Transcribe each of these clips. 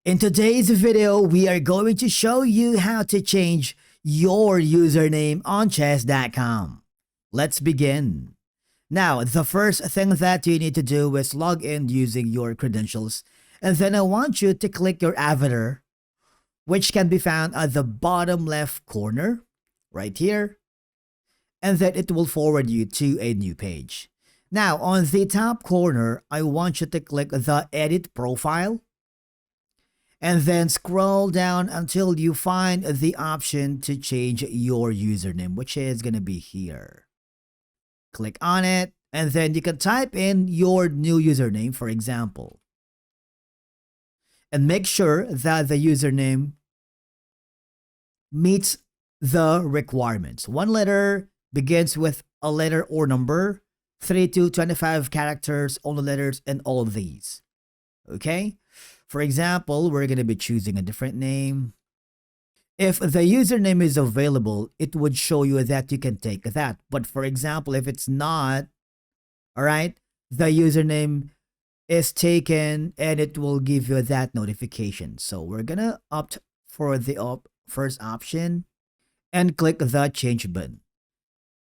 In today's video, we are going to show you how to change your username on chess.com. Let's begin. Now, the first thing that you need to do is log in using your credentials, and then I want you to click your avatar, which can be found at the bottom left corner, right here, and then it will forward you to a new page. Now, on the top corner, I want you to click the Edit Profile, and then scroll down until you find the option to change your username, which is going to be here. Click on it, and then you can type in your new username, for example. And make sure that the username meets the requirements. One letter begins with a letter or number, 3 to 25 characters, all the letters, and all of these. Okay? For example, we're going to be choosing a different name. If the username is available, it would show you that you can take that. But for example, if it's not, all right, the username is taken and it will give you that notification. So we're going to opt for the first option and click the change button.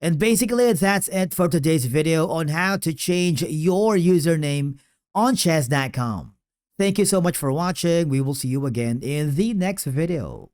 And basically, that's it for today's video on how to change your username on chess.com. Thank you so much for watching. We will see you again in the next video.